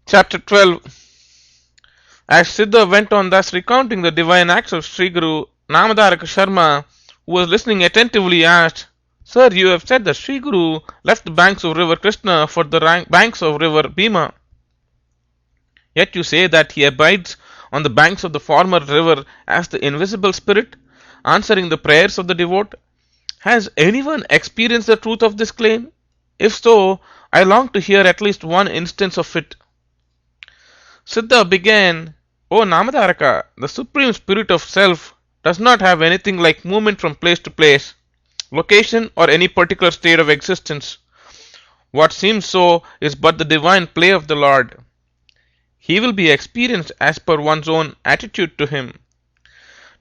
Chapter 12. As Siddha went on thus recounting the divine acts of Sriguru, Namadaraka Sharma, who was listening attentively, asked, Sir, you have said that Sriguru left the banks of river Krishna for the banks of river Bhima. Yet you say that he abides on the banks of the former river as the invisible spirit, answering the prayers of the devout. Has anyone experienced the truth of this claim? If so, I long to hear at least one instance of it. Siddha began, O Namadaraka, the Supreme Spirit of Self does not have anything like movement from place to place, location, or any particular state of existence. What seems so is but the divine play of the Lord. He will be experienced as per one's own attitude to him.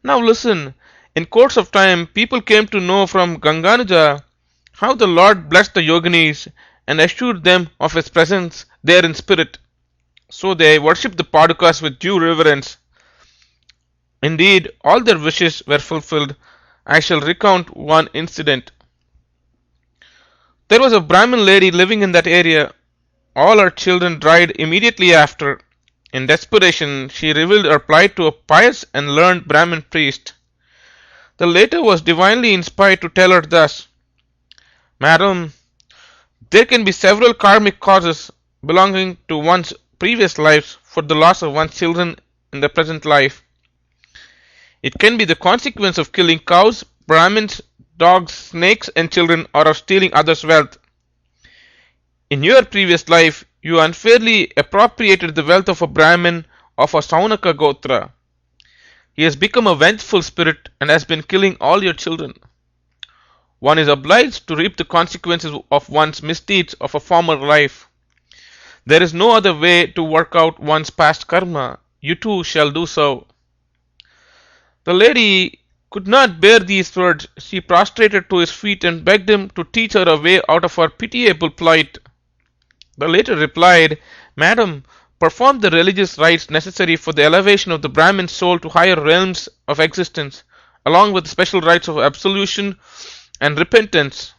Now listen, in course of time, people came to know from Ganganuja how the Lord blessed the yoginis and assured them of his presence there in spirit. So they worshipped the Padukas with due reverence. Indeed, all their wishes were fulfilled. I shall recount one incident. There was a Brahmin lady living in that area. All her children died immediately after. In desperation, she revealed her plight to a pious and learned Brahmin priest. The latter was divinely inspired to tell her thus, Madam, there can be several karmic causes belonging to one's previous lives for the loss of one's children in the present life. It can be the consequence of killing cows, Brahmins, dogs, snakes, and children, or of stealing others' wealth. In your previous life, you unfairly appropriated the wealth of a Brahmin of a Saunaka Gotra. He has become a vengeful spirit and has been killing all your children. One is obliged to reap the consequences of one's misdeeds of a former life. There is no other way to work out one's past karma. You too shall do so. The lady could not bear these words. She prostrated to his feet and begged him to teach her a way out of her pitiable plight. The latter replied, Madam, perform the religious rites necessary for the elevation of the Brahmin soul to higher realms of existence, along with special rites of absolution and repentance.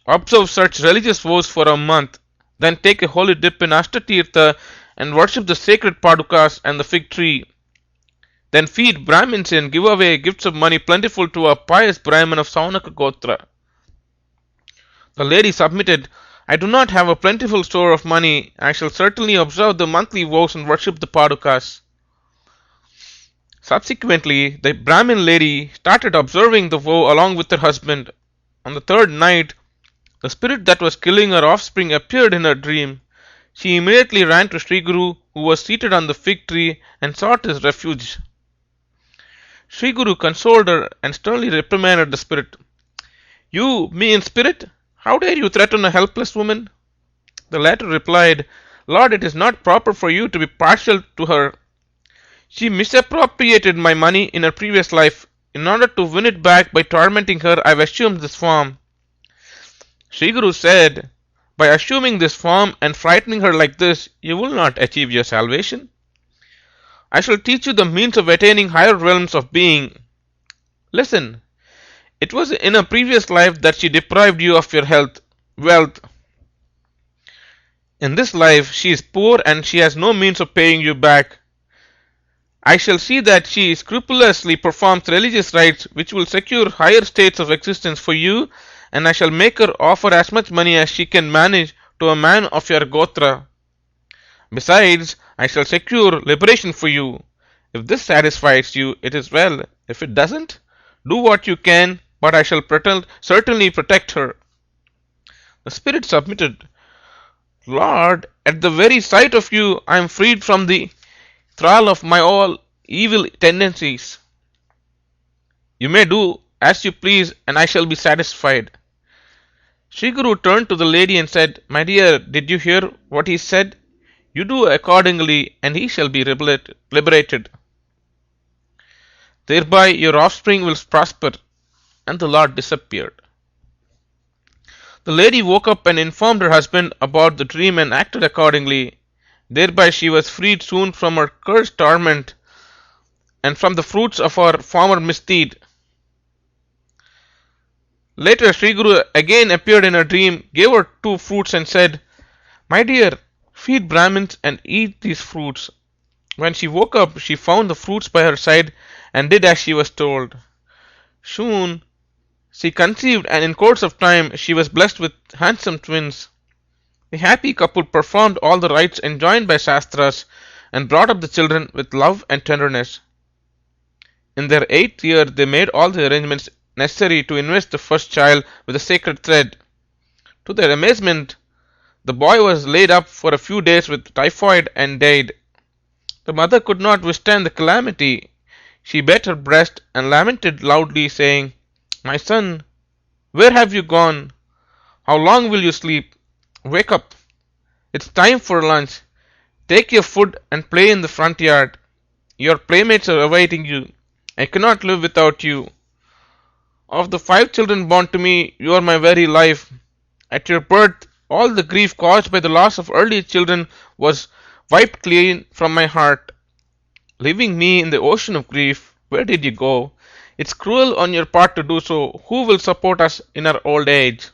Observe such religious vows for a month. Then take a holy dip in Ashtatirtha and worship the sacred Padukas and the fig tree. Then feed Brahmins and give away gifts of money plentiful to a pious Brahmin of Saunaka Gotra. The lady submitted, I do not have a plentiful store of money. I shall certainly observe the monthly vows and worship the Padukas. Subsequently, the Brahmin lady started observing the vow along with her husband. On the third night, the spirit that was killing her offspring appeared in her dream. She immediately ran to Sriguru, who was seated on the fig tree, and sought his refuge. Sriguru consoled her and sternly reprimanded the spirit. You, mean spirit, how dare you threaten a helpless woman? The latter replied, Lord, it is not proper for you to be partial to her. She misappropriated my money in her previous life. In order to win it back by tormenting her, I have assumed this form. Sriguru said, By assuming this form and frightening her like this, you will not achieve your salvation. I shall teach you the means of attaining higher realms of being. Listen, it was in a previous life that she deprived you of your wealth. In this life, she is poor and she has no means of paying you back. I shall see that she scrupulously performs religious rites which will secure higher states of existence for you, and I shall make her offer as much money as she can manage to a man of your Gotra. Besides, I shall secure liberation for you. If this satisfies you, it is well. If it doesn't, do what you can, but I shall certainly protect her. The spirit submitted. Lord, at the very sight of you, I am freed from the thrall of my all evil tendencies. You may do as you please, and I shall be satisfied. Sriguru turned to the lady and said, My dear, did you hear what he said? You do accordingly, and he shall be liberated. Thereby your offspring will prosper. And the Lord disappeared. The lady woke up and informed her husband about the dream and acted accordingly. Thereby she was freed soon from her cursed torment and from the fruits of her former misdeed. Later, Sriguru again appeared in her dream, gave her 2 fruits and said, My dear, feed Brahmins and eat these fruits. When she woke up, she found the fruits by her side and did as she was told. Soon she conceived, and in course of time she was blessed with handsome twins. The happy couple performed all the rites enjoined by Shastras and brought up the children with love and tenderness. In their 8th year, they made all the arrangements necessary to invest the first child with a sacred thread. To their amazement, the boy was laid up for a few days with typhoid and died. The mother could not withstand the calamity. She beat her breast and lamented loudly, saying, "My son, where have you gone? How long will you sleep? Wake up. It's time for lunch. Take your food and play in the front yard. Your playmates are awaiting you. I cannot live without you. Of the 5 children born to me, you are my very life. At your birth, all the grief caused by the loss of early children was wiped clean from my heart. Leaving me in the ocean of grief, where did you go? It's cruel on your part to do so. Who will support us in our old age?"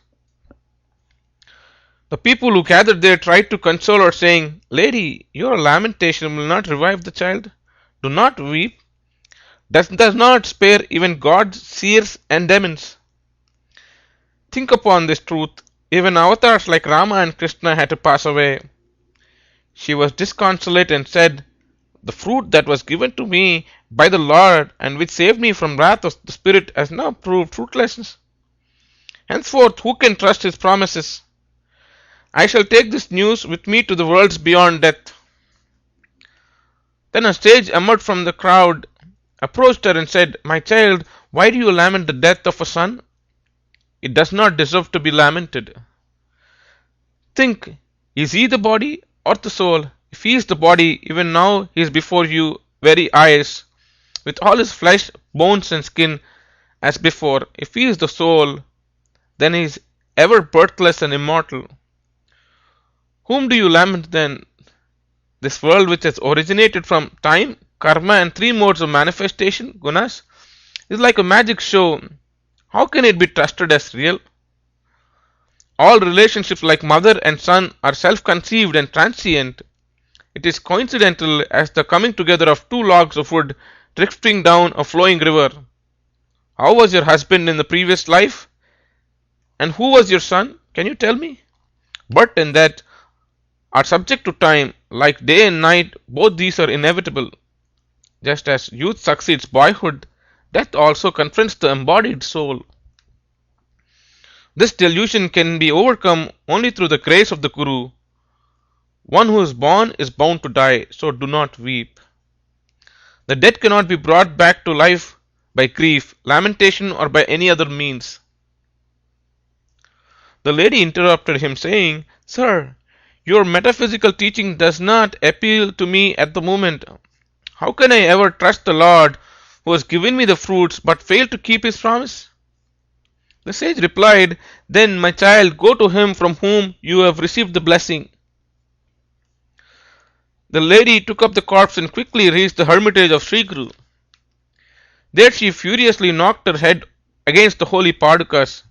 The people who gathered there tried to console her, saying, "Lady, your lamentation will not revive the child. Do not weep. Does not spare even gods, seers, and demons. Think upon this truth. Even avatars like Rama and Krishna had to pass away." She was disconsolate and said, "The fruit that was given to me by the Lord and which saved me from wrath of the Spirit has now proved fruitless. Henceforth, who can trust his promises? I shall take this news with me to the worlds beyond death." Then a sage emerged from the crowd, approached her and said, "My child, why do you lament the death of a son? It does not deserve to be lamented. Think, is he the body or the soul? If he is the body, even now he is before you very eyes, with all his flesh, bones, and skin as before. If he is the soul, then he is ever birthless and immortal. Whom do you lament then? This world which has originated from time, karma, and 3 modes of manifestation, gunas, is like a magic show. How can it be trusted as real? All relationships like mother and son are self-conceived and transient. It is coincidental as the coming together of 2 logs of wood drifting down a flowing river. How was your husband in the previous life? And who was your son? Can you tell me? Birth and death are subject to time. Like day and night, both these are inevitable. Just as youth succeeds boyhood, death also confronts the embodied soul. This delusion can be overcome only through the grace of the Guru. One who is born is bound to die, so do not weep. The dead cannot be brought back to life by grief, lamentation, or by any other means." The lady interrupted him, saying, "Sir, your metaphysical teaching does not appeal to me at the moment. How can I ever trust the Lord who has given me the fruits but fail to keep his promise?" The sage replied, "Then, my child, go to him from whom you have received the blessing." The lady took up the corpse and quickly reached the hermitage of Sriguru. There she furiously knocked her head against the holy padukas.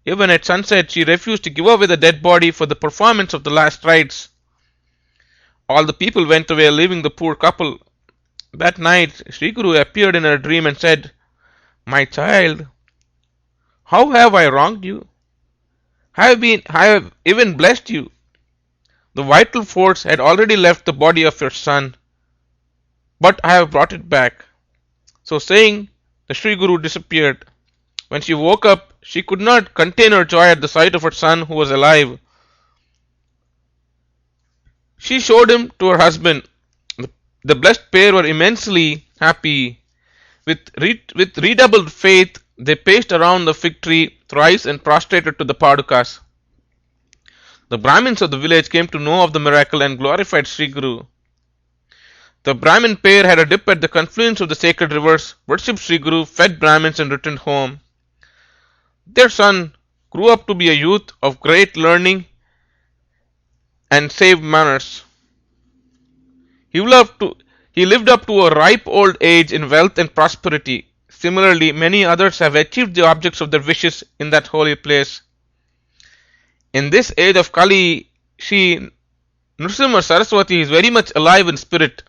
Even at sunset she refused to give away the dead body for the performance of the last rites. All the people went away, leaving the poor couple. That night Sriguru appeared in her dream and said, "My child, how have I wronged you? I have even blessed you. The vital force had already left the body of your son, but I have brought it back." So saying, the Sri Guru disappeared. When she woke up, she could not contain her joy at the sight of her son who was alive. She showed him to her husband. The blessed pair were immensely happy. With redoubled faith, they paced around the fig tree thrice and prostrated to the padukas. The Brahmins of the village came to know of the miracle and glorified Sri Guru. The Brahmin pair had a dip at the confluence of the sacred rivers, worshipped Sri Guru, fed Brahmins, and returned home. Their son grew up to be a youth of great learning and safe manners. He lived up to a ripe old age in wealth and prosperity. Similarly, many others have achieved the objects of their wishes in that holy place. In this age of Kali, she Nrsimha Saraswati is very much alive in spirit.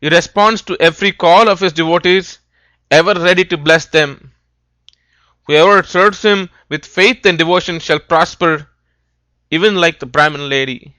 He responds to every call of his devotees, ever ready to bless them. Whoever serves him with faith and devotion shall prosper, even like the Brahmin lady.